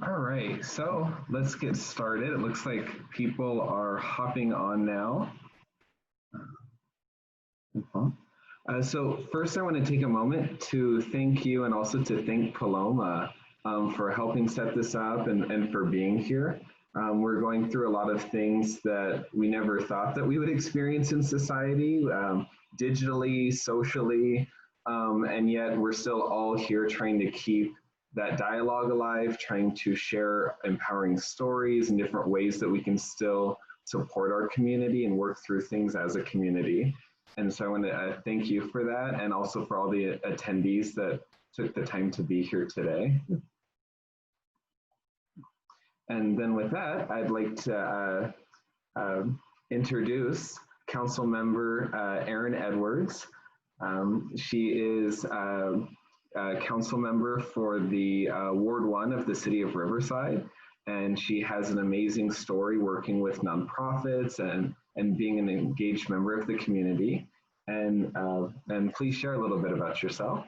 All right, so let's get started. It looks like people are hopping on now. So first I want to take a moment to thank you and also to thank Paloma for helping set this up and for being here. We're going through a lot of things that we never thought that we would experience in society, digitally, socially, and yet we're still all here trying to keep that dialogue alive, trying to share empowering stories and different ways that we can still support our community and work through things as a community. And so I want to thank you for that and also for all the attendees that took the time to be here today. And then with that, I'd like to introduce Councilmember Erin Edwards. She is a council member for the Ward 1 of the city of Riverside. And she has an amazing story working with nonprofits and being an engaged member of the community. And please share a little bit about yourself.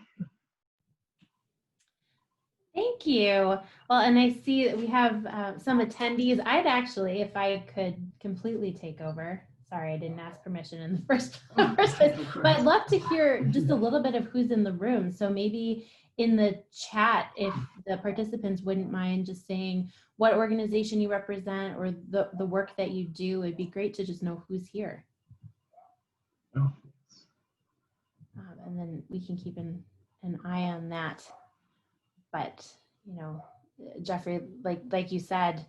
Thank you. Well, and I see that we have some attendees. I'd actually, if I could completely take over, sorry, I didn't ask permission in the first place, but I'd love to hear just a little bit of who's in the room. So maybe in the chat, if the participants wouldn't mind just saying what organization you represent or the work that you do, it'd be great to just know who's here. And then we can keep an eye on that. But, you know, Jeffrey, like you said,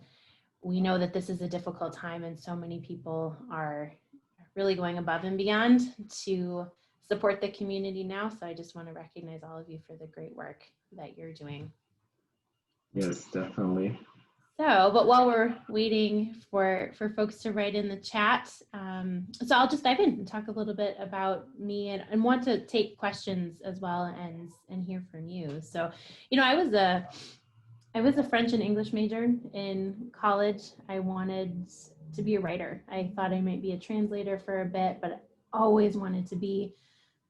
we know that this is a difficult time and so many people are really going above and beyond to support the community now. So I just want to recognize all of you for the great work that you're doing. Yes, definitely. So, but while we're waiting for folks to write in the chat, so I'll just dive in and talk a little bit about me and want to take questions as well and hear from you. So, you know, I was a French and English major in college. I wanted to be a writer. I thought I might be a translator for a bit, but I always wanted to be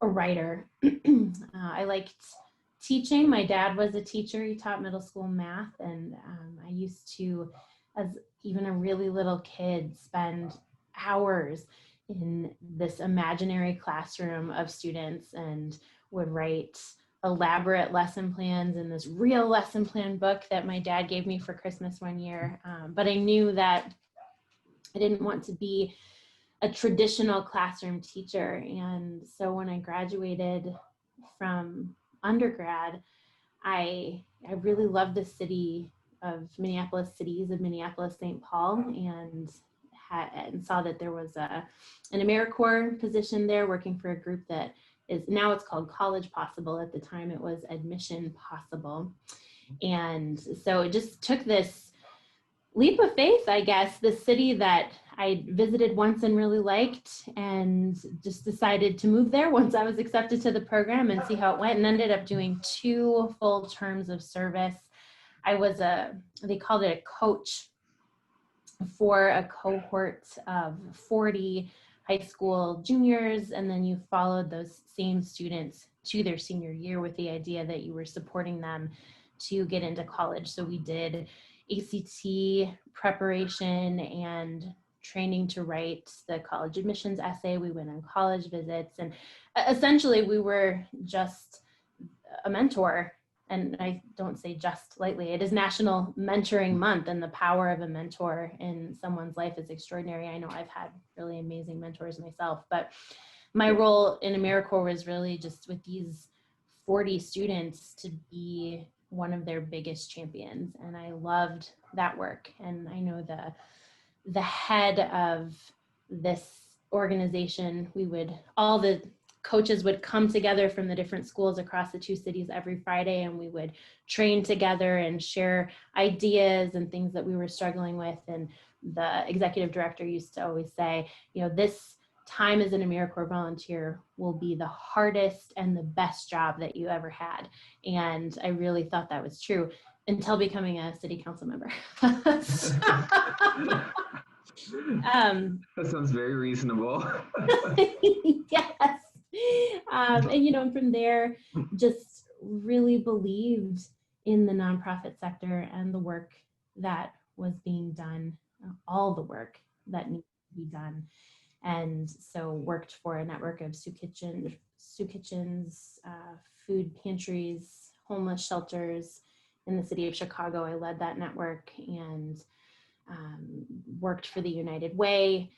a writer. I liked teaching. My dad was a teacher. He taught middle school math, and I used to, as even a really little kid, spend hours in this imaginary classroom of students and would write elaborate lesson plans in this real lesson plan book that my dad gave me for Christmas one year. But I knew that I didn't want to be a traditional classroom teacher. And so when I graduated from undergrad, I really loved the city of Minneapolis, cities of Minneapolis, St. Paul, and saw that there was an AmeriCorps position there working for a group that is now it's called College Possible. At the time it was Admission Possible. And so it just took this leap of faith, I guess, the city that I visited once and really liked, and just decided to move there once I was accepted to the program and see how it went, and ended up doing 2 full terms of service. I was they called it a coach for a cohort of 40 high school juniors, and then you followed those same students to their senior year with the idea that you were supporting them to get into college. So we did ACT preparation and training to write the college admissions essay. We went on college visits, and essentially we were just a mentor. And I don't say just lightly. It is National Mentoring Month, and the power of a mentor in someone's life is extraordinary. I know I've had really amazing mentors myself, but my role in AmeriCorps was really just with these 40 students to be one of their biggest champions. And I loved that work. And I know the head of this organization, all the coaches would come together from the different schools across the 2 cities every Friday, and we would train together and share ideas and things that we were struggling with. And the executive director used to always say, you know, this time as an AmeriCorps volunteer will be the hardest and the best job that you ever had. And I really thought that was true until becoming a city council member. That sounds very reasonable. Yes. And, you know, from there, just really believed in the nonprofit sector and the work that was being done, all the work that needs to be done. And so worked for a network of soup kitchens, food pantries, homeless shelters in the city of Chicago. I led that network, and worked for the United Way,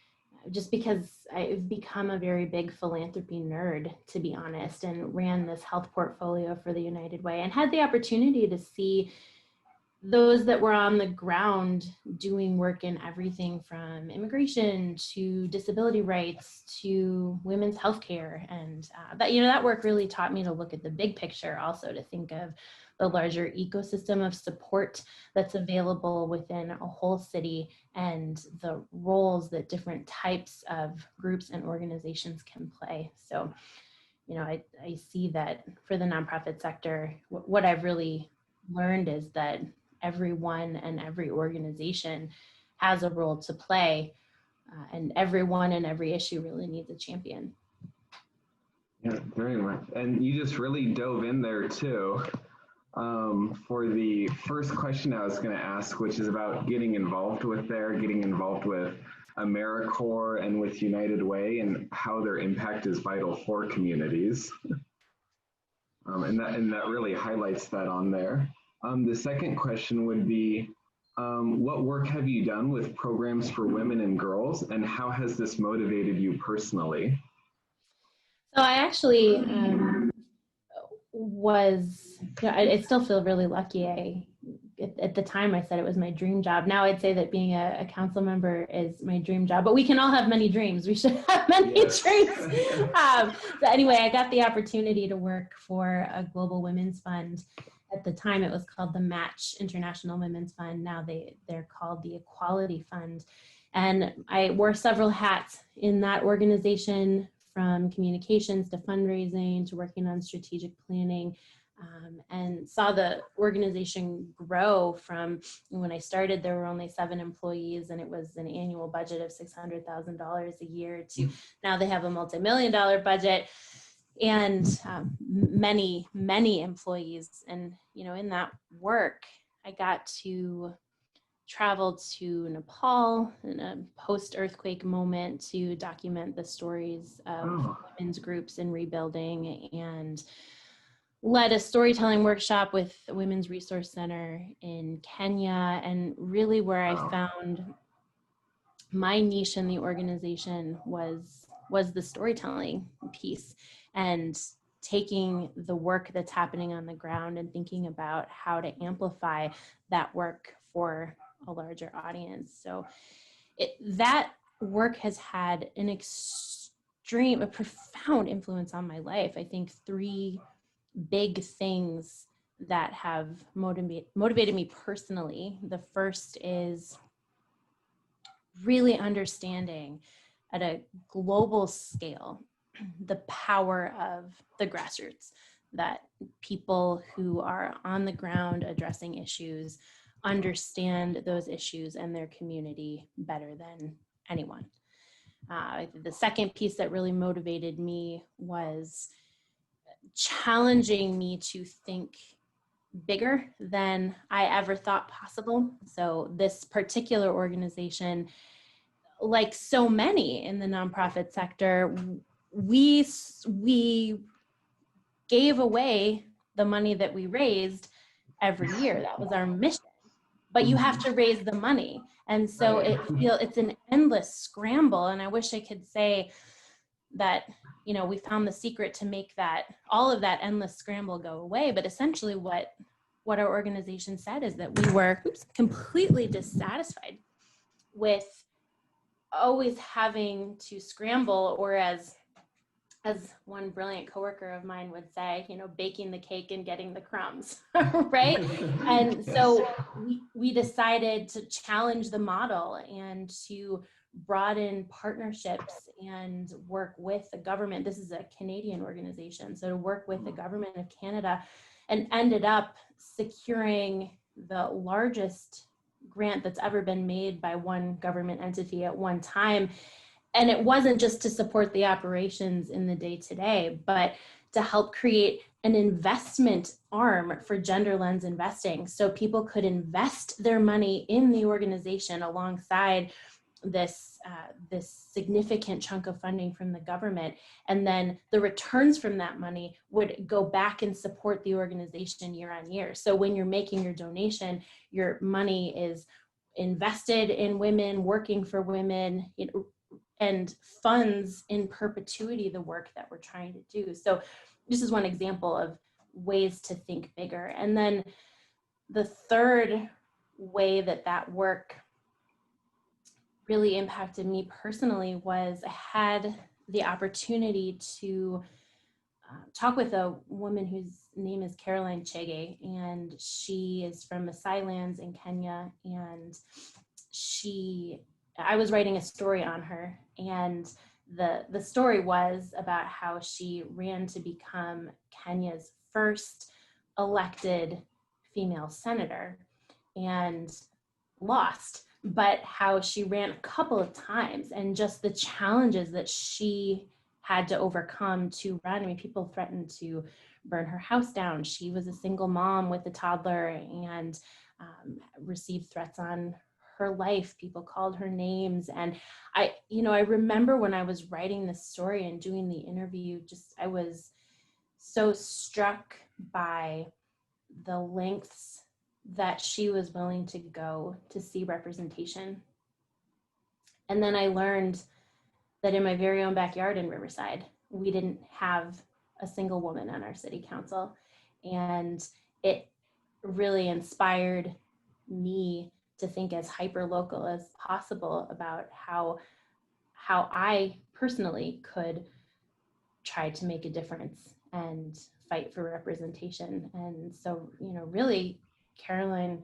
just because I've become a very big philanthropy nerd, to be honest, and ran this health portfolio for the United Way and had the opportunity to see those that were on the ground doing work in everything from immigration to disability rights to women's healthcare. And that work really taught me to look at the big picture, also to think of the larger ecosystem of support that's available within a whole city and the roles that different types of groups and organizations can play. So, I see that for the nonprofit sector, what I've really learned is that everyone and every organization has a role to play, and everyone and every issue really needs a champion. Yeah, very much. And you just really dove in there too. For the first question I was going to ask, which is about getting involved with AmeriCorps and with United Way and how their impact is vital for communities. And that really highlights that on there. The second question would be, what work have you done with programs for women and girls, and how has this motivated you personally? So I actually I still feel really lucky. At the time I said it was my dream job. Now I'd say that being a council member is my dream job, but we can all have many dreams. We should have many dreams. So anyway, I got the opportunity to work for a global women's fund. At the time it was called the Match International Women's Fund. Now they're called the Equality Fund. And I wore several hats in that organization, from communications to fundraising to working on strategic planning, and saw the organization grow from when I started. There were only 7 employees, and it was an annual budget of $600,000 a year to now they have a multi-million-dollar budget and many, many employees. And, in that work, I got to traveled to Nepal in a post-earthquake moment to document the stories of women's groups in rebuilding, and led a storytelling workshop with the Women's Resource Center in Kenya. And really where I found my niche in the organization was the storytelling piece, and taking the work that's happening on the ground and thinking about how to amplify that work for a larger audience. So that work has had a profound influence on my life. I think 3 big things that have motivated me personally. The first is really understanding at a global scale the power of the grassroots, that people who are on the ground addressing issues understand those issues and their community better than anyone. The second piece that really motivated me was challenging me to think bigger than I ever thought possible. So this particular organization, like so many in the nonprofit sector, we gave away the money that we raised every year. That was our mission. But you have to raise the money. And so it's an endless scramble. And I wish I could say that, we found the secret to make all of that endless scramble go away. But essentially what our organization said is that we were completely dissatisfied with always having to scramble, or as one brilliant coworker of mine would say, baking the cake and getting the crumbs, right? And so we decided to challenge the model and to broaden partnerships and work with the government. This is a Canadian organization, so to work with the government of Canada, and ended up securing the largest grant that's ever been made by one government entity at one time. And it wasn't just to support the operations in the day-to-day, but to help create an investment arm for gender lens investing, so people could invest their money in the organization alongside this significant chunk of funding from the government, and then the returns from that money would go back and support the organization year on year. So when you're making your donation, your money is invested in women, working for women, and funds in perpetuity the work that we're trying to do. So this is one example of ways to think bigger. And then the third way that work really impacted me personally was I had the opportunity to talk with a woman whose name is Chege, and she is from Maasai lands in Kenya. And I was writing a story on her, and the story was about how she ran to become Kenya's first elected female senator and lost, but how she ran a couple of times, and just the challenges that she had to overcome to run. I mean, people threatened to burn her house down. She was a single mom with a toddler and received threats on her life. People called her names. And I remember when I was writing this story and doing the interview, I was so struck by the lengths that she was willing to go to see representation. And then I learned that in my very own backyard in Riverside, we didn't have a single woman on our city council. And it really inspired me to think as hyper-local as possible about how I personally could try to make a difference and fight for representation. And so, really, Caroline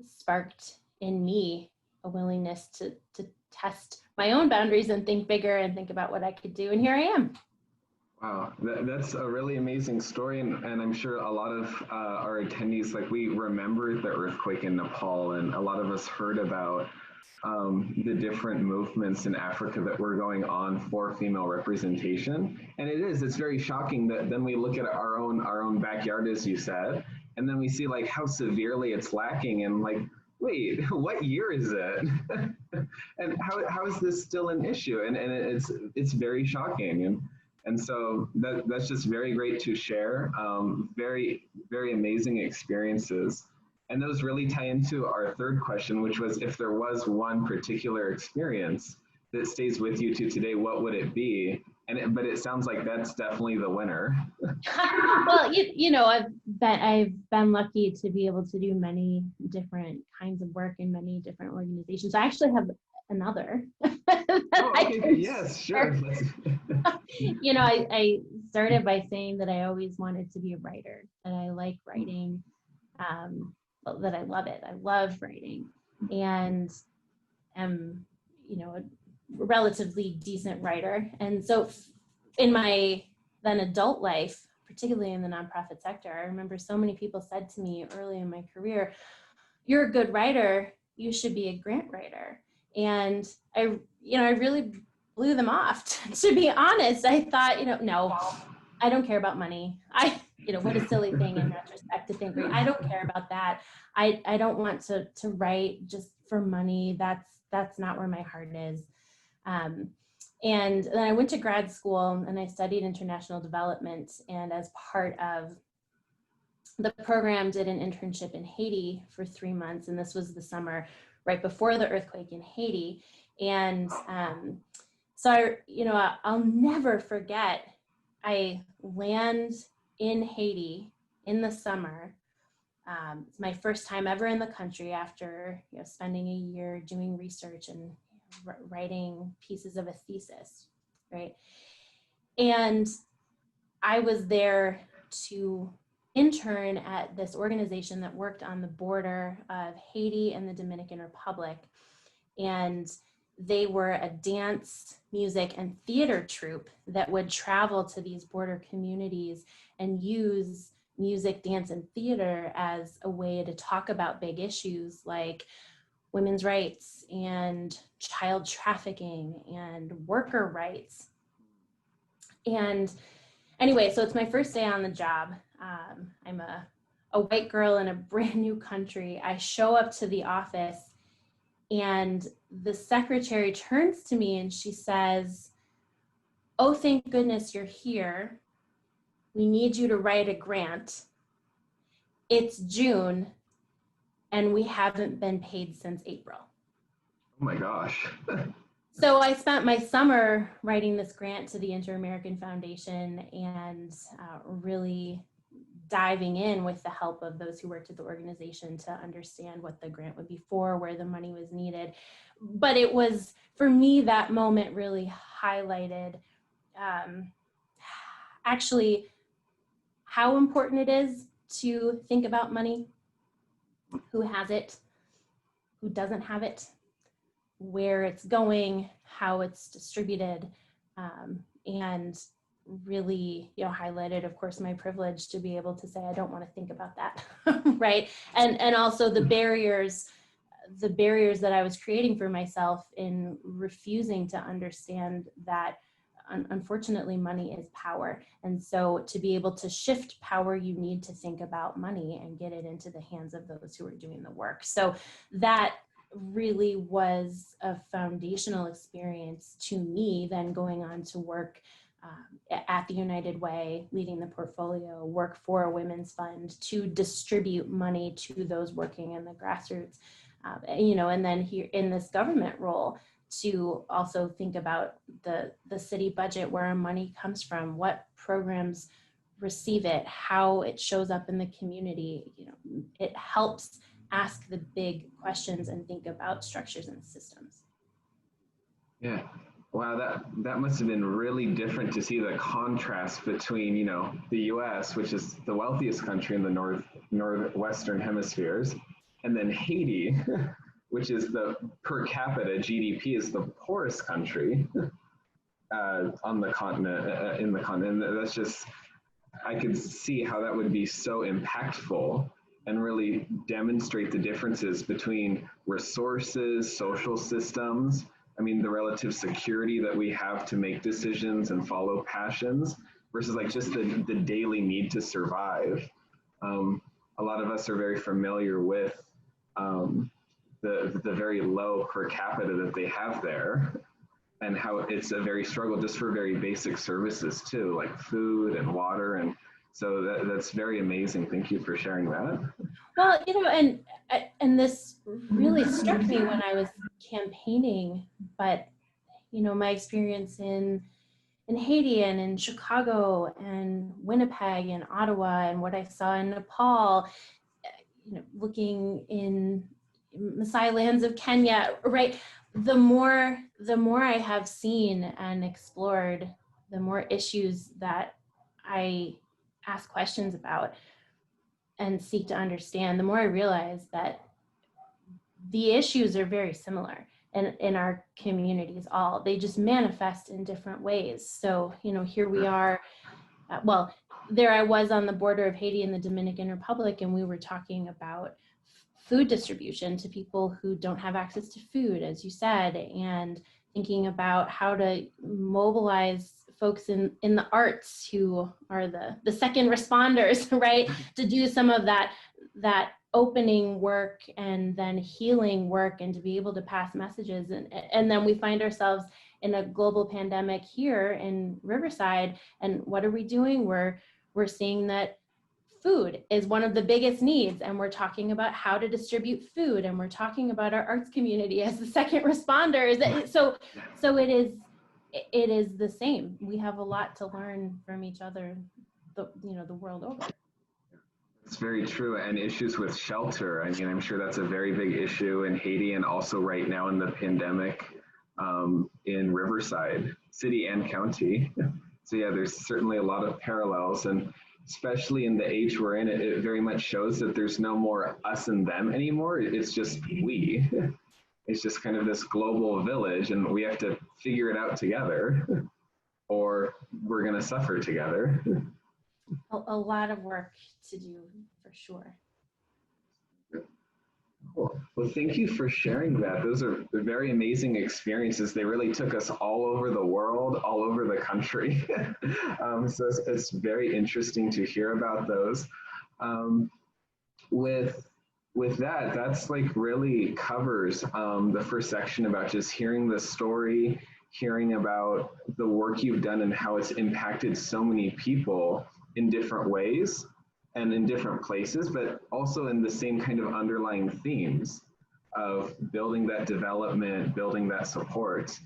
sparked in me a willingness to test my own boundaries and think bigger and think about what I could do. And here I am. Wow, that's a really amazing story. And I'm sure a lot of our attendees, we remember the earthquake in Nepal, and a lot of us heard about the different movements in Africa that were going on for female representation. And it's very shocking that then we look at our own backyard, as you said, and then we see how severely it's lacking, and wait, what year is it? And how is this still an issue? And it's very shocking. And so that's just very great to share. Very, very amazing experiences. And those really tie into our third question, which was, if there was one particular experience that stays with you to today, what would it be? But it sounds like that's definitely the winner. Well, I've been lucky to be able to do many different kinds of work in many different organizations. I actually have another. Okay. Yes, sure. I started by saying that I always wanted to be a writer, that I like writing, that I love it. I love writing, and am, a relatively decent writer. And so in my then adult life, particularly in the nonprofit sector, I remember so many people said to me early in my career, "You're a good writer, you should be a grant writer." And I really blew them off. To be honest, I thought, no, I don't care about money. What a silly thing in retrospect to think, I don't care about that. I don't want to write just for money. That's not where my heart is. And then I went to grad school and I studied international development, and as part of the program did an internship in Haiti for 3 months. And this was the summer right before the earthquake in Haiti. And so I'll never forget, I land in Haiti in the summer. It's my first time ever in the country after spending a year doing research and writing pieces of a thesis, right? And I was there to intern at this organization that worked on the border of Haiti and the Dominican Republic. And they were a dance, music, and theater troupe that would travel to these border communities and use music, dance, and theater as a way to talk about big issues like women's rights and child trafficking and worker rights. And Anyway, so it's my first day on the job. I'm a white girl in a brand new country. I show up to the office and the secretary turns to me and she says, "Oh, thank goodness you're here. We need you to write a grant. It's June and we haven't been paid since April." Oh my gosh. So I spent my summer writing this grant to the Inter-American Foundation and really diving in with the help of those who worked at the organization to understand what the grant would be for, where the money was needed. But it was, for me, that moment really highlighted actually how important it is to think about money, who has it, who doesn't have it, where it's going, how it's distributed, and really, highlighted, of course, my privilege to be able to say, I don't want to think about that, right? And also the barriers that I was creating for myself in refusing to understand that unfortunately money is power. And so to be able to shift power, you need to think about money and get it into the hands of those who are doing the work. So that really was a foundational experience to me, then going on to work at the United Way, leading the portfolio, work for a women's fund to distribute money to those working in the grassroots, and then here in this government role to also think about the city budget, where our money comes from, what programs receive it, how it shows up in the community. It helps ask the big questions and think about structures and systems. Yeah. Wow, that must have been really different to see the contrast between, the US, which is the wealthiest country in the northwestern hemispheres, and then Haiti, which is the per capita GDP is the poorest country on the continent, in the continent. That's just, I could see how that would be so impactful and really demonstrate the differences between resources, social systems, the relative security that we have to make decisions and follow passions versus like just the daily need to survive. A lot of us are very familiar with the very low per capita that they have there and how it's a very struggle just for very basic services too, like food and water. And so that's very amazing. Thank you for sharing that. Well, and this really struck me when I was campaigning, but, my experience in Haiti and in Chicago and Winnipeg and Ottawa and what I saw in Nepal, looking in Maasai lands of Kenya, right? The more I have seen and explored, the more issues that I ask questions about and seek to understand, the more I realize that the issues are very similar in our communities. They just manifest in different ways. So, here we are, there I was on the border of Haiti and the Dominican Republic, and we were talking about food distribution to people who don't have access to food, as you said, and thinking about how to mobilize folks in the arts who are the second responders, right, to do some of that opening work and then healing work and to be able to pass messages. And then we find ourselves in a global pandemic here in Riverside. And what are we doing? We're seeing that food is one of the biggest needs, and we're talking about how to distribute food, and we're talking about our arts community as the second responders. So it is the same. We have a lot to learn from each other, the world over. It's very true. And issues with shelter. I'm sure that's a very big issue in Haiti and also right now in the pandemic in Riverside, city and county. So yeah, there's certainly a lot of parallels, and especially in the age we're in, it very much shows that there's no more us and them anymore. It's just we. It's just kind of this global village, and we have to figure it out together or we're going to suffer together. A lot of work to do, for sure. Cool. Well, thank you for sharing that. Those are very amazing experiences. They really took us all over the world, all over the country. So it's very interesting to hear about those. Um, with with that, that's like really covers the first section about just hearing the story, hearing about the work you've done and how it's impacted so many people in different ways and in different places, but also in the same kind of underlying themes of building that development, building that support.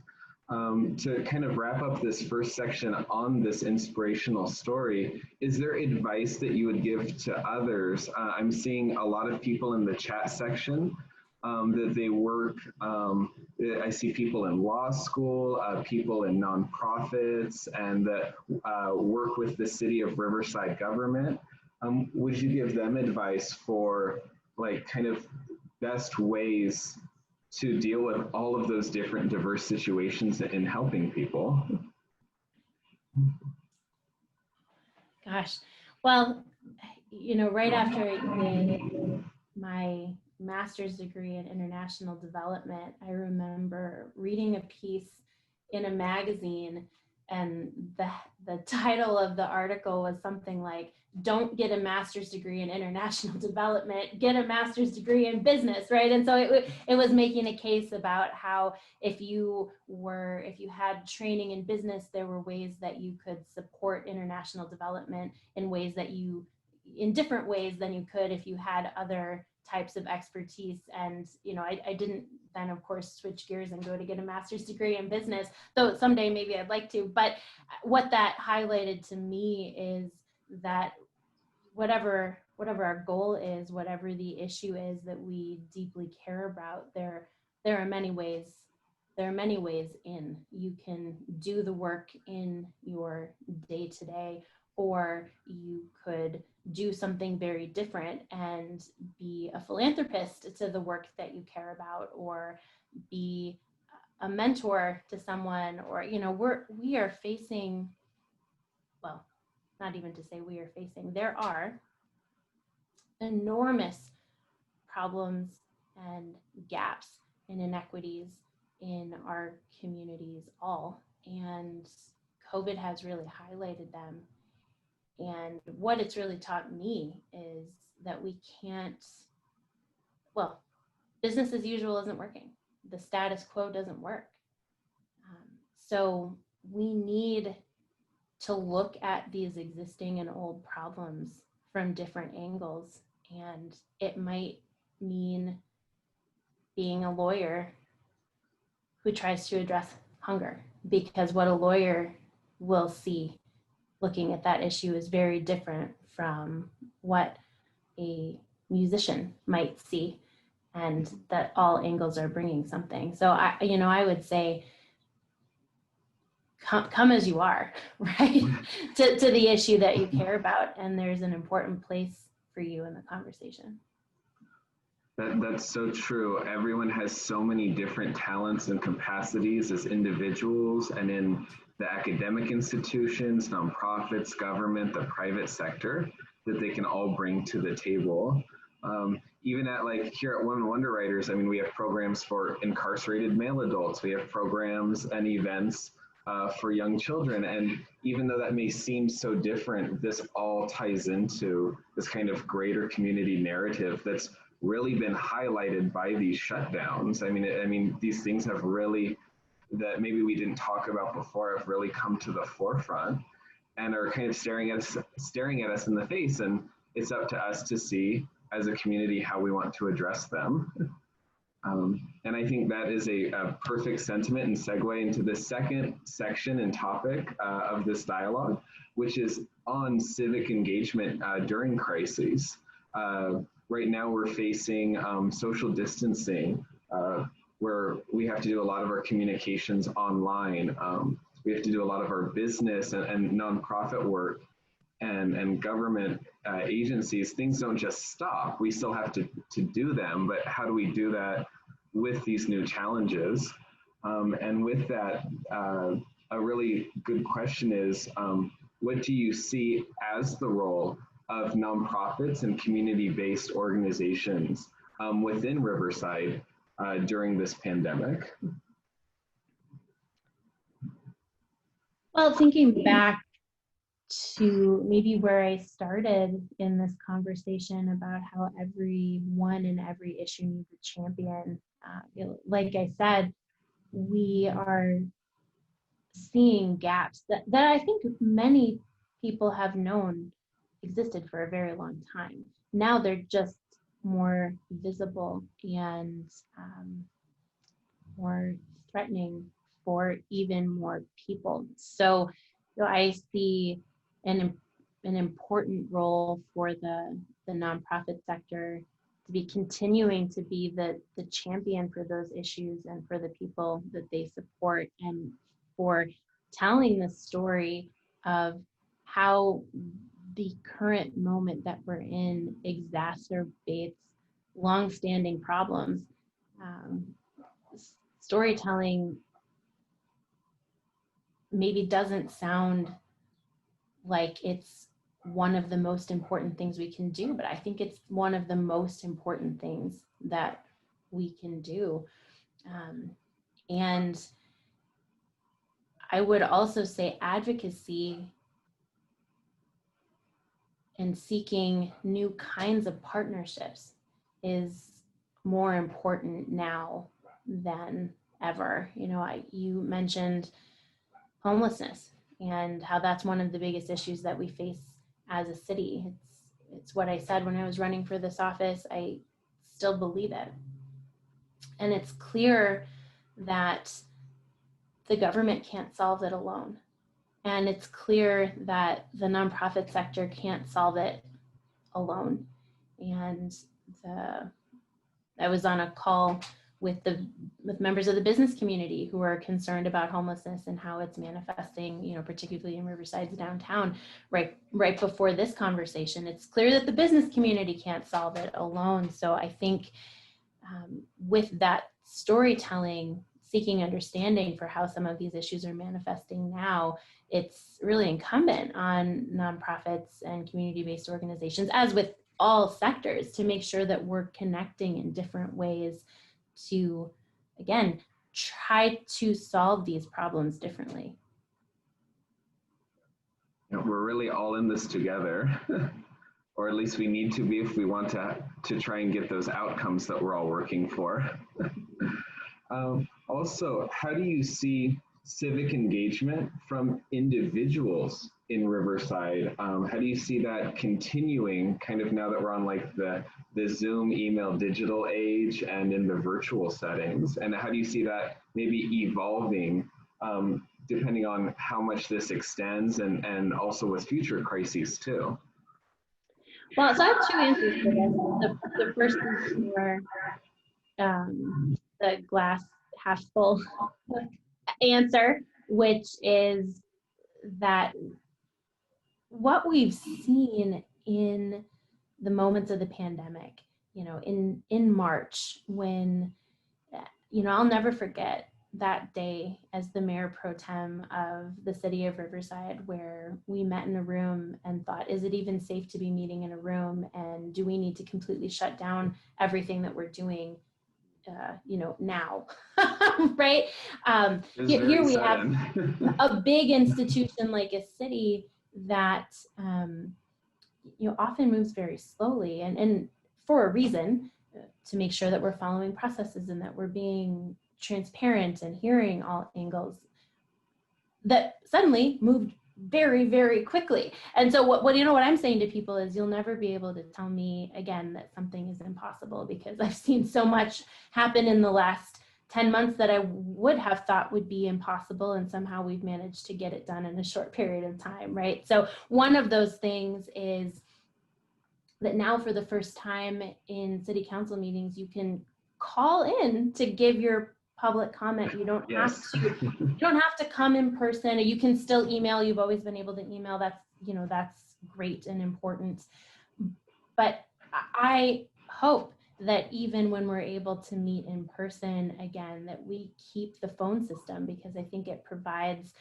To kind of wrap up this first section on this inspirational story, is there advice that you would give to others? I'm seeing a lot of people in the chat section that they work, I see people in law school, people in nonprofits, and that work with the city of Riverside government. Would you give them advice for like kind of best ways to deal with all of those different diverse situations in helping people? Gosh, well, you know, right after I did my master's degree in international development, I remember reading a piece in a magazine, and the title of the article was something like, "Don't get a master's degree in international development, get a master's degree in business," right? And so it was making a case about how if you had training in business, there were ways that you could support international development in different ways than you could if you had other types of expertise. And, you know, I didn't then of course switch gears and go to get a master's degree in business, though someday maybe I'd like to. But what that highlighted to me is that whatever our goal is, whatever the issue is that we deeply care about, there are many ways in. You can do the work in your day-to-day, or you could do something very different and be a philanthropist to the work that you care about, or be a mentor to someone. Or, you know, we are facing, well, not even to say we are facing, there are enormous problems and gaps and inequities in our communities all, and COVID has really highlighted them. And what it's really taught me is that we can't, well, business as usual isn't working. The status quo doesn't work. So we need to look at these existing and old problems from different angles. And it might mean being a lawyer who tries to address hunger, because what a lawyer will see looking at that issue is very different from what a musician might see, and that all angles are bringing something. So I would say come as you are, right? to the issue that you care about, and there's an important place for you in the conversation. That's so true. Everyone has so many different talents and capacities as individuals and in the academic institutions, nonprofits, government, the private sector, that they can all bring to the table. Even at like here at Women Wonder Writers, I mean, we have programs for incarcerated male adults. We have programs and events for young children. And even though that may seem so different, this all ties into this kind of greater community narrative that's really been highlighted by these shutdowns. I mean, these things have really, that maybe we didn't talk about before, have really come to the forefront and are kind of staring at us in the face. And it's up to us to see as a community how we want to address them. And I think that is a perfect sentiment and segue into the second section and topic of this dialogue, which is on civic engagement during crises. Right now we're facing social distancing, where we have to do a lot of our communications online. We have to do a lot of our business and nonprofit work and government agencies. Things don't just stop. We still have to do them, but how do we do that with these new challenges? And with that, a really good question is, what do you see as the role of nonprofits and community-based organizations within Riverside during this pandemic? Well, thinking back to maybe where I started in this conversation about how everyone and every issue needs a champion. Like I said, we are seeing gaps that I think many people have known existed for a very long time. Now they're just more visible and more threatening for even more people. So, I see an important role for the nonprofit sector to be continuing to be the champion for those issues and for the people that they support, and for telling the story of how the current moment that we're in exacerbates longstanding problems. Storytelling maybe doesn't sound like it's one of the most important things we can do, but I think it's one of the most important things that we can do. And I would also say advocacy and seeking new kinds of partnerships is more important now than ever. You mentioned homelessness and how that's one of the biggest issues that we face as a city. It's what I said when I was running for this office. I still believe it. And it's clear that the government can't solve it alone. And it's clear that the nonprofit sector can't solve it alone. And I was on a call with members of the business community who are concerned about homelessness and how it's manifesting, particularly in Riverside's downtown, right before this conversation. It's clear that the business community can't solve it alone. So I think with that storytelling, seeking understanding for how some of these issues are manifesting now, it's really incumbent on nonprofits and community-based organizations, as with all sectors, to make sure that we're connecting in different ways to, again, try to solve these problems differently. We're really all in this together, or at least we need to be if we want to try and get those outcomes that we're all working for. Also, how do you see civic engagement from individuals in Riverside? How do you see that continuing kind of now that we're on like the Zoom, email, digital age and in the virtual settings? And how do you see that maybe evolving depending on how much this extends and also with future crises too? Well, so I have two answers for this. The first is more the glass half full answer, which is that what we've seen in the moments of the pandemic, in March, when, I'll never forget that day as the mayor pro tem of the city of Riverside, where we met in a room and thought, is it even safe to be meeting in a room? And do we need to completely shut down everything that we're doing, now, right? Here we have a big institution like a city that, often moves very slowly and for a reason, to make sure that we're following processes and that we're being transparent and hearing all angles, that suddenly moved very, very quickly. And so what I'm saying to people is, you'll never be able to tell me again that something is impossible, because I've seen so much happen in the last 10 months that I would have thought would be impossible, and somehow we've managed to get it done in a short period of time, right? So one of those things is that now, for the first time in city council meetings, you can call in to give your public comment. You don't have to come in person. You can still email. You've always been able to email. That's great and important. But I hope that even when we're able to meet in person again, that we keep the phone system, because I think it provides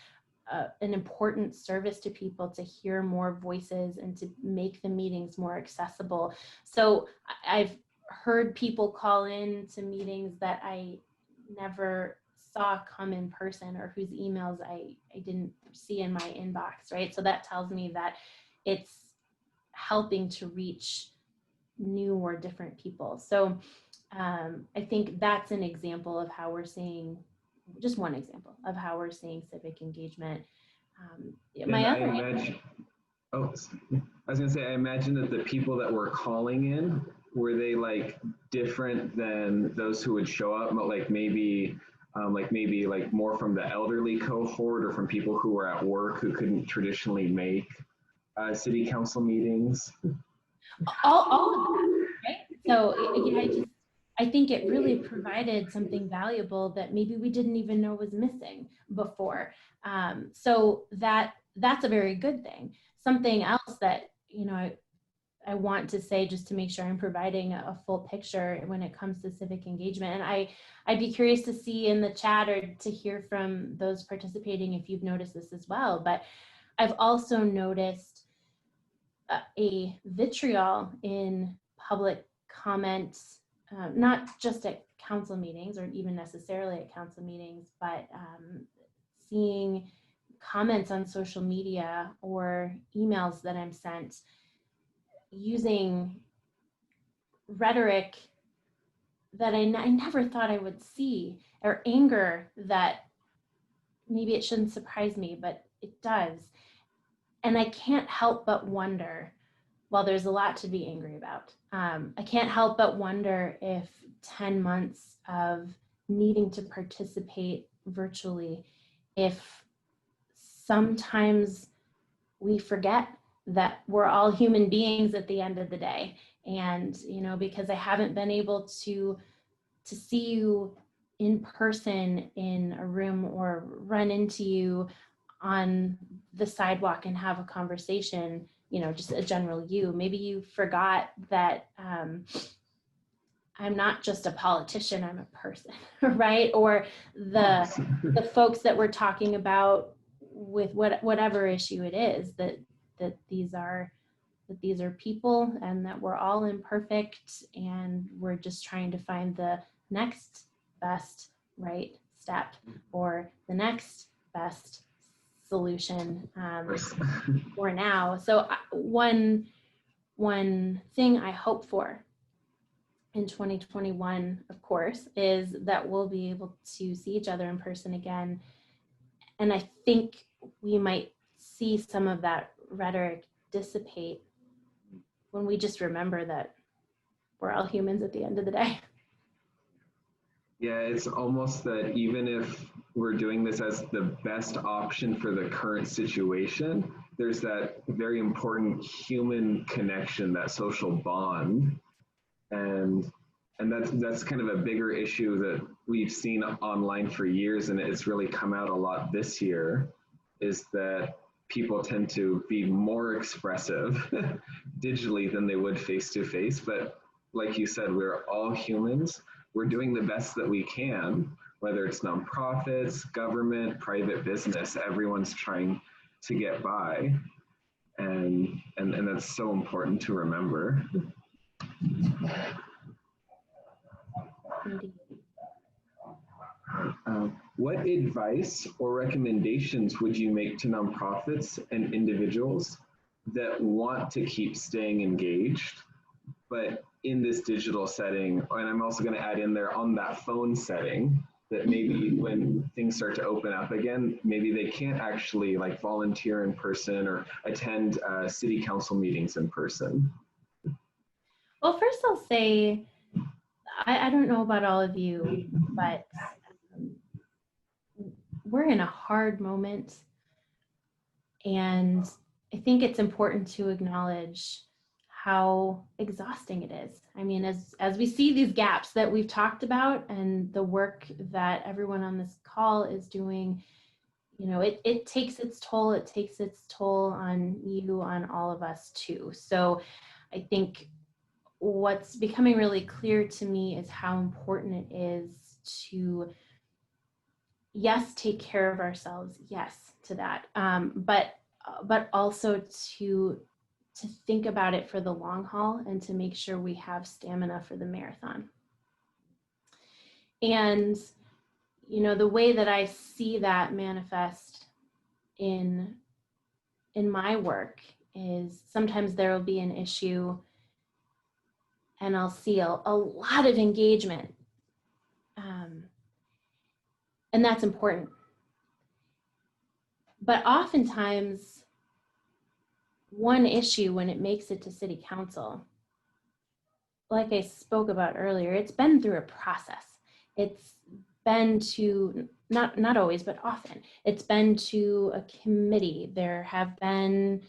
an important service to people to hear more voices and to make the meetings more accessible. So I've heard people call in to meetings that I never saw come in person, or whose emails I didn't see in my inbox, right? So that tells me that it's helping to reach new or different people. So I think that's an example of how we're seeing, just one example of how we're seeing civic engagement. My And I other imagine, oh, I was gonna say, I imagine that the people that were calling in, were they like different than those who would show up? Like maybe like more from the elderly cohort, or from people who were at work who couldn't traditionally make city council meetings? all of that, right? So yeah, I think it really provided something valuable that maybe we didn't even know was missing before. So that's a very good thing. Something else that, you know, I want to say, just to make sure I'm providing a full picture when it comes to civic engagement. And I'd be curious to see in the chat or to hear from those participating if you've noticed this as well. But I've also noticed a vitriol in public comments, not just at council meetings or even necessarily at council meetings, but seeing comments on social media or emails that I'm sent using rhetoric that I never thought I would see, or anger that maybe it shouldn't surprise me, but it does. And I can't help but wonder, well, there's a lot to be angry about. I can't help but wonder if 10 months of needing to participate virtually, if sometimes we forget that we're all human beings at the end of the day. And, you know, because I haven't been able to see you in person in a room, or run into you on the sidewalk and have a conversation, you know, just a general you. Maybe you forgot that I'm not just a politician, I'm a person, right? Or the folks that we're talking about with whatever issue it is, that these are people, and that we're all imperfect, and we're just trying to find the next best right step, or the next best solution for now. So one thing I hope for in 2021, of course, is that we'll be able to see each other in person again. And I think we might see some of that rhetoric dissipate when we just remember that we're all humans at the end of the day. Yeah, it's almost that even if we're doing this as the best option for the current situation, there's that very important human connection, that social bond. And that's kind of a bigger issue that we've seen online for years, and it's really come out a lot this year, is that people tend to be more expressive digitally than they would face to face. But like you said, we're all humans. We're doing the best that we can, whether it's nonprofits, government, private business, everyone's trying to get by. And that's so important to remember. What advice or recommendations would you make to nonprofits and individuals that want to keep staying engaged, but in this digital setting? And I'm also going to add in there, on that phone setting, that maybe when things start to open up again, maybe they can't actually like volunteer in person or attend city council meetings in person. Well, first I'll say, I don't know about all of you, but we're in a hard moment. And I think it's important to acknowledge how exhausting it is. I mean, as we see these gaps that we've talked about, and the work that everyone on this call is doing, you know, it takes its toll. It takes its toll on you, on all of us too. So I think what's becoming really clear to me is how important it is to, yes, take care of ourselves, yes, to that, but also to to think about it for the long haul and to make sure we have stamina for the marathon. And, you know, the way that I see that manifest in my work is sometimes there will be an issue and I'll see a lot of engagement. And that's important. But oftentimes, one issue when it makes it to city council, like I spoke about earlier, it's been through a process. It's been to, not always, but often, it's been to a committee. There have been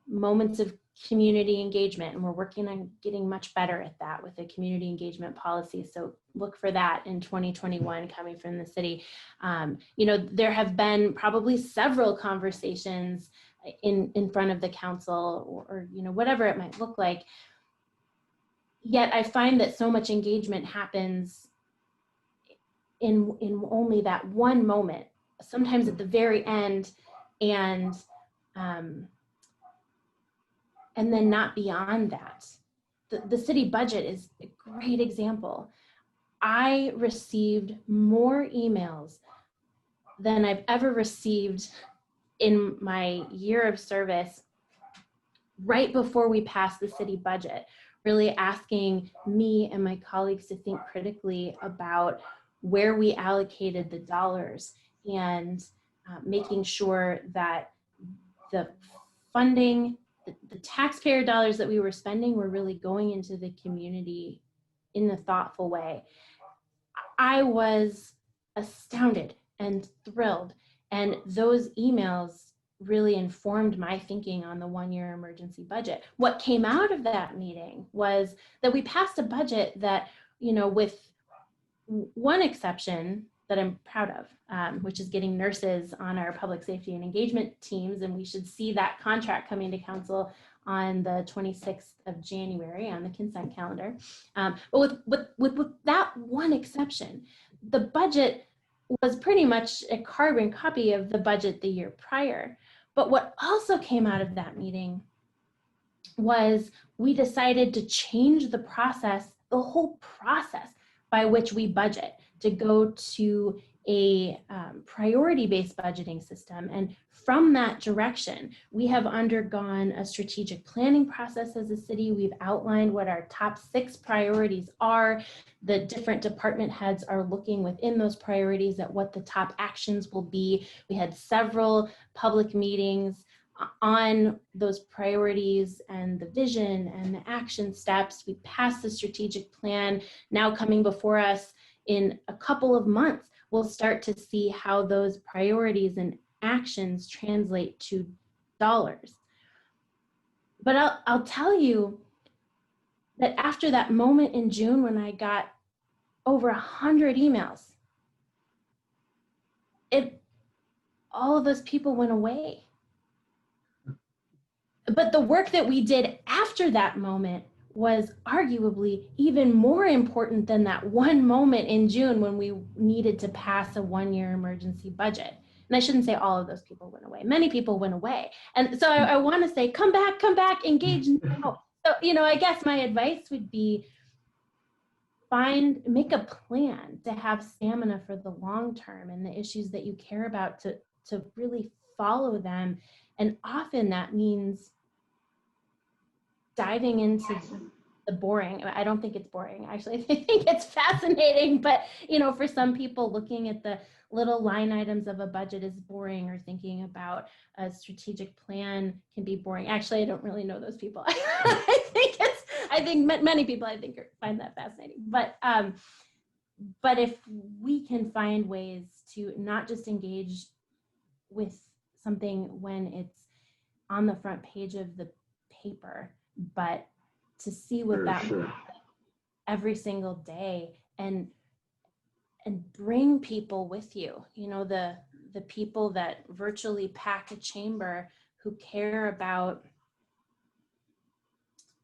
moments of community engagement, and we're working on getting much better at that with the community engagement policy. So look for that in 2021 coming from the city. You know, there have been probably several conversations in front of the council, or you know, whatever it might look like. Yet I find that so much engagement happens in only that one moment, sometimes at the very end, and then not beyond that. The city budget is a great example. I received more emails than I've ever received in my year of service right before we passed the city budget, really asking me and my colleagues to think critically about where we allocated the dollars and making sure that the funding, the taxpayer dollars that we were spending were really going into the community in a thoughtful way. I was astounded and thrilled, and those emails really informed my thinking on the one-year emergency budget. What came out of that meeting was that we passed a budget that, you know, with one exception that I'm proud of, which is getting nurses on our public safety and engagement teams, and we should see that contract coming to council on the 26th of January on the consent calendar. But with that one exception, the budget was pretty much a carbon copy of the budget the year prior. But what also came out of that meeting was we decided to change the process, the whole process by which we budget, to go to a priority-based budgeting system. And from that direction, we have undergone a strategic planning process as a city. We've outlined what our top 6 priorities are. The different department heads are looking within those priorities at what the top actions will be. We had several public meetings on those priorities and the vision and the action steps. We passed the strategic plan. Now coming before us in a couple of months, we'll start to see how those priorities and actions translate to dollars. But I'll tell you that after that moment in June when I got over 100 emails, all of those people went away. But the work that we did after that moment was arguably even more important than that one moment in June when we needed to pass a one-year emergency budget. And I shouldn't say all of those people went away. Many people went away. And so I want to say, come back, engage now. So, you know, I guess my advice would be make a plan to have stamina for the long term and the issues that you care about to really follow them. And often that means diving into the boring. I don't think it's boring, actually. I think it's fascinating, but you know, for some people, looking at the little line items of a budget is boring, or thinking about a strategic plan can be boring. Actually, I don't really know those people. I think many people find that fascinating. But if we can find ways to not just engage with something when it's on the front page of the paper, but to see what that looks like every single day, and bring people with you. You know, the people that virtually pack a chamber who care about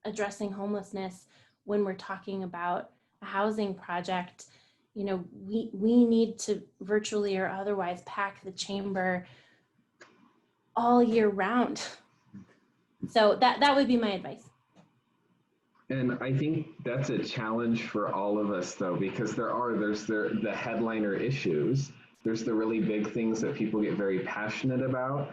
addressing homelessness when we're talking about a housing project. You know, we need to virtually or otherwise pack the chamber all year round So that would be my advice. And I think that's a challenge for all of us, though, because there's the headliner issues. There's the really big things that people get very passionate about.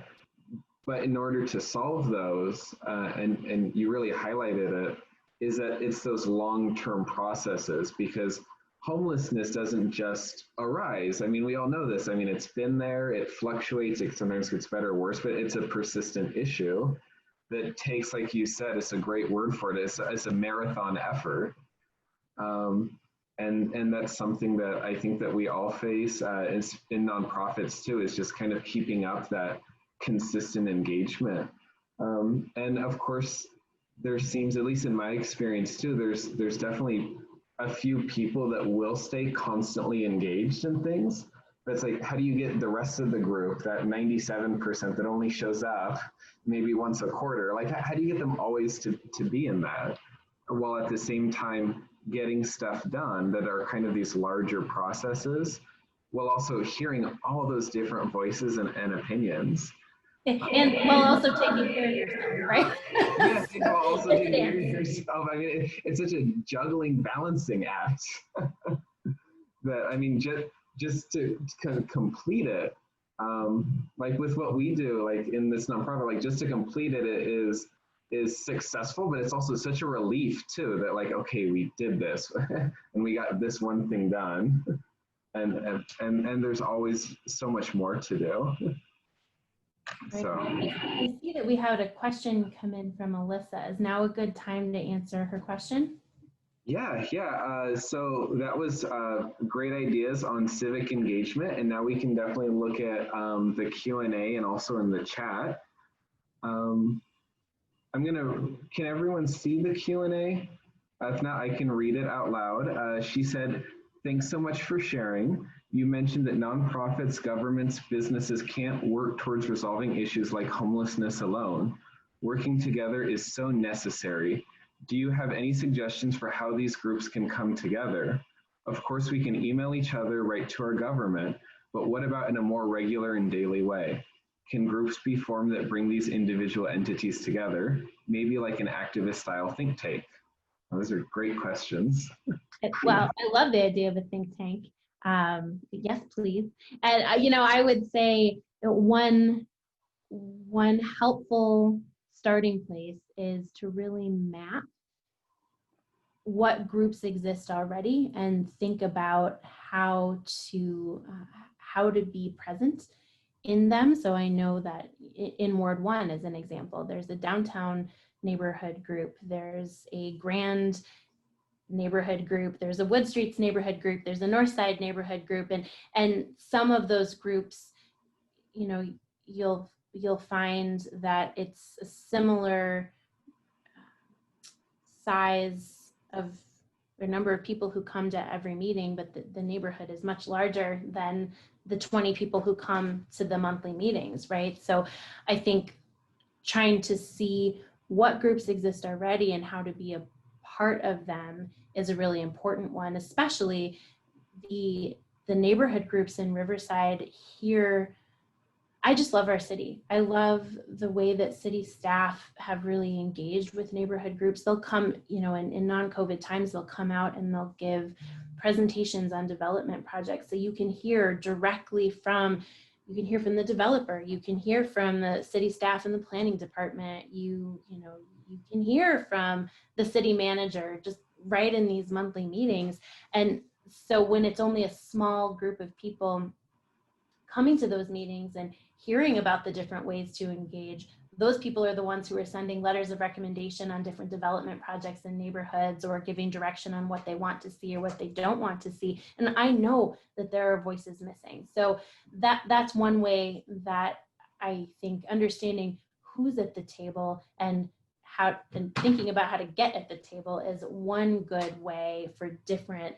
But in order to solve those, and you really highlighted it, is that it's those long-term processes, because homelessness doesn't just arise. I mean, we all know this. I mean, it's been there, it fluctuates, it sometimes gets better or worse, but it's a persistent issue that takes, like you said, it's a great word for it, it's a marathon effort. And that's something that I think that we all face in nonprofits too, is just kind of keeping up that consistent engagement. And of course, there seems, at least in my experience too, there's definitely a few people that will stay constantly engaged in things. But it's like, how do you get the rest of the group, that 97% that only shows up maybe once a quarter? Like, how do you get them always to be in that, while at the same time getting stuff done that are kind of these larger processes, while also hearing all those different voices and opinions? And while also taking care of yourself, right? Yes, while also taking care of yourself. I mean, it's such a juggling, balancing act that, I mean, just to kind of complete it, like with what we do, like in this nonprofit, like just to complete it is successful, but it's also such a relief too, that like, okay, we did this and we got this one thing done, and there's always so much more to do. Right. So I see that we had a question come in from Alyssa. Is now a good time to answer her question? Yeah. So that was great ideas on civic engagement, and now we can definitely look at the Q&A and also in the chat. Can everyone see the Q&A? If not, I can read it out loud. She said, thanks so much for sharing. You mentioned that nonprofits, governments, businesses can't work towards resolving issues like homelessness alone. Working together is so necessary. Do you have any suggestions for how these groups can come together? Of course, we can email each other, write to our government, but what about in a more regular and daily way? Can groups be formed that bring these individual entities together, maybe like an activist style think tank? Those are great questions. Well, I love the idea of a think tank. Yes, please. And you know, I would say that one helpful starting place is to really map what groups exist already and think about how to be present in them. So I know that in Ward 1, as an example, there's a downtown neighborhood group, there's a Grand neighborhood group, there's a Wood Streets neighborhood group, there's a North Side neighborhood group, and some of those groups, you know, you'll find that it's a similar size of the number of people who come to every meeting, but the neighborhood is much larger than the 20 people who come to the monthly meetings, right? So I think trying to see what groups exist already and how to be a part of them is a really important one, especially the neighborhood groups in Riverside here. I just love our city. I love the way that city staff have really engaged with neighborhood groups. They'll come, you know, in non-COVID times, they'll come out and they'll give presentations on development projects. So you can hear directly from, you can hear from the developer, you can hear from the city staff in the planning department, you can hear from the city manager just right in these monthly meetings. And so when it's only a small group of people coming to those meetings and hearing about the different ways to engage, those people are the ones who are sending letters of recommendation on different development projects in neighborhoods, or giving direction on what they want to see or what they don't want to see. And I know that there are voices missing. So that's one way that I think understanding who's at the table and thinking about how to get at the table is one good way for different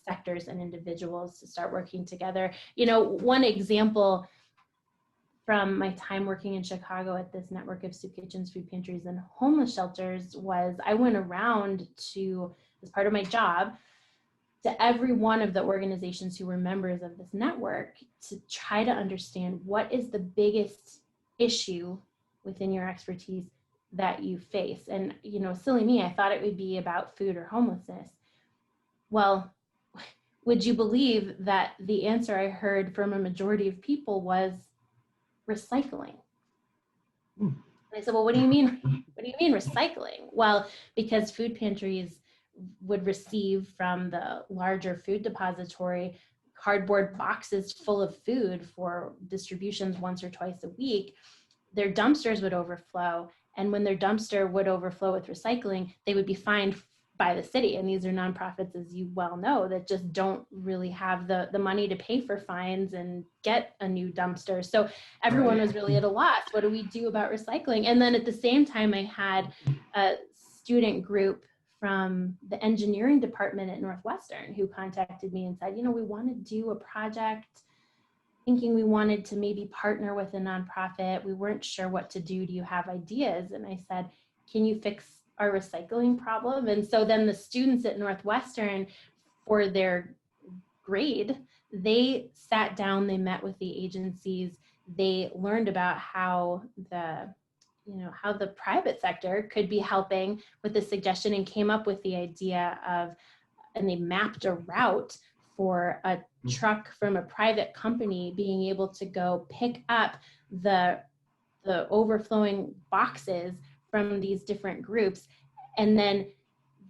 sectors and individuals to start working together. You know, one example from my time working in Chicago at this network of soup kitchens, food pantries, and homeless shelters was I went around to, as part of my job, to every one of the organizations who were members of this network to try to understand what is the biggest issue within your expertise that you face. And, you know, silly me, I thought it would be about food or homelessness. Well, would you believe that the answer I heard from a majority of people was recycling? And I said, well, what do you mean? What do you mean recycling? Well, because food pantries would receive from the larger food depository cardboard boxes full of food for distributions once or twice a week. Their dumpsters would overflow. And when their dumpster would overflow with recycling, they would be fined by the city. And these are nonprofits, as you well know, that just don't really have the money to pay for fines and get a new dumpster. So everyone was really at a loss. What do we do about recycling? And then at the same time, I had a student group from the engineering department at Northwestern who contacted me and said, you know, we want to do a project, thinking we wanted to maybe partner with a nonprofit. We weren't sure what to do. Do you have ideas? And I said, can you fix our recycling problem? And so then the students at Northwestern, for their grade, they sat down, they met with the agencies, they learned about how the private sector could be helping with the suggestion, and came up with the idea of, and they mapped a route for a truck from a private company being able to go pick up the overflowing boxes from these different groups. And then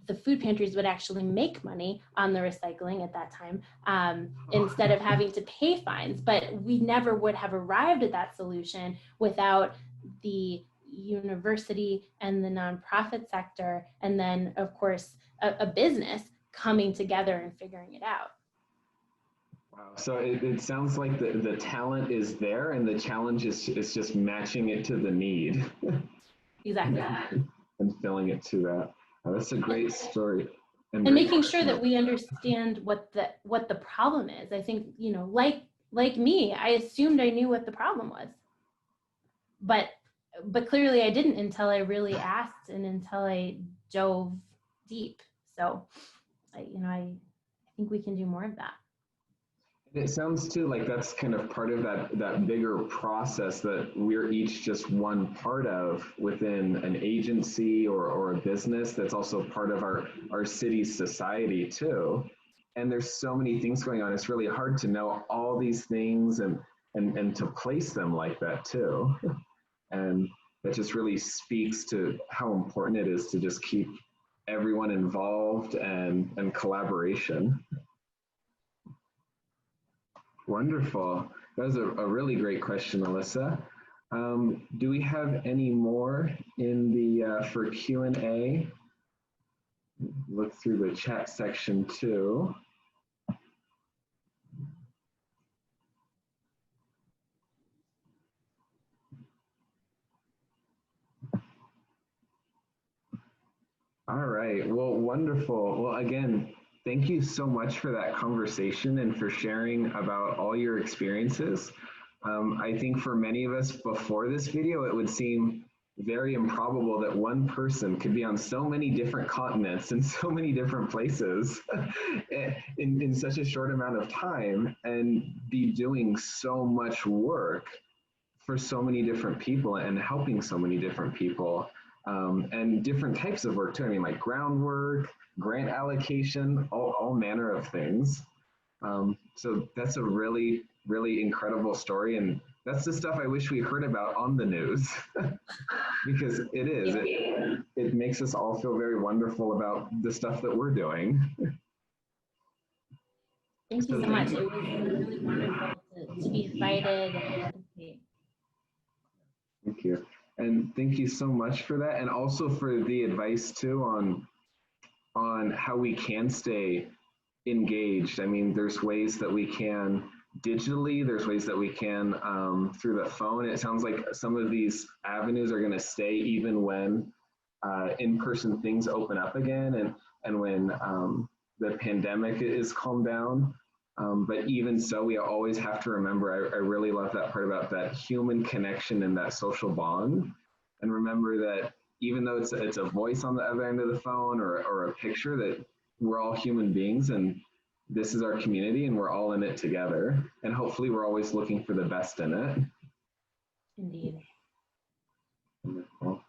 the food pantries would actually make money on the recycling at that time, instead of having to pay fines. But we never would have arrived at that solution without the university and the nonprofit sector, and then of course a business coming together and figuring it out. Wow. So it sounds like the talent is there, and the challenge is just matching it to the need. Exactly. And filling it to that. That's a great story. And making sure that we understand what the problem is. I think, you know, like me, I assumed I knew what the problem was, but clearly I didn't until I really asked and until I dove deep. So, I think we can do more of that. It sounds too like that's kind of part of that bigger process that we're each just one part of within an agency or a business that's also part of our city's society too. And there's so many things going on. It's really hard to know all these things and to place them like that too. And that just really speaks to how important it is to just keep everyone involved and collaboration. Wonderful. That was a really great question, Alyssa. Do we have any more in the for Q&A? Look through the chat section too. All right. Well, wonderful. Well, again, thank you so much for that conversation and for sharing about all your experiences. I think for many of us before this video, it would seem very improbable that one person could be on so many different continents and so many different places in such a short amount of time and be doing so much work for so many different people and helping so many different people. And different types of work too. I mean, like groundwork, grant allocation, all manner of things. So that's a really, really incredible story. And that's the stuff I wish we heard about on the news because it is. It makes us all feel very wonderful about the stuff that we're doing. Thank you so much. It was really wonderful to be invited and participate. Thank you. And thank you so much for that. And also for the advice too on how we can stay engaged. I mean, there's ways that we can digitally, there's ways that we can through the phone. It sounds like some of these avenues are going to stay even when in-person things open up again and when the pandemic is calmed down. But even so, we always have to remember, I really love that part about that human connection and that social bond. And remember that even though it's a voice on the other end of the phone or a picture, that we're all human beings and this is our community and we're all in it together. And hopefully we're always looking for the best in it. Indeed. Wonderful.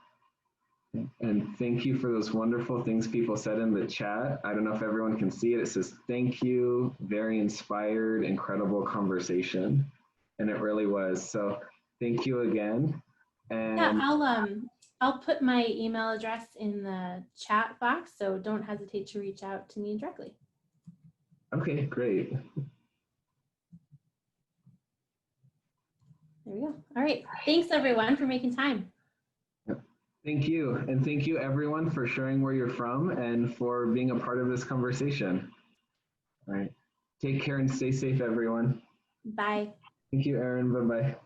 And thank you for those wonderful things people said in the chat. I don't know if everyone can see it. It says, thank you, very inspired, incredible conversation. And it really was. So thank you again. And yeah, I'll put my email address in the chat box, so don't hesitate to reach out to me directly. Okay, great. There we go. All right. Thanks everyone for making time. Thank you. And thank you everyone for sharing where you're from and for being a part of this conversation. All right. Take care and stay safe, everyone. Bye. Thank you, Erin. Bye-bye.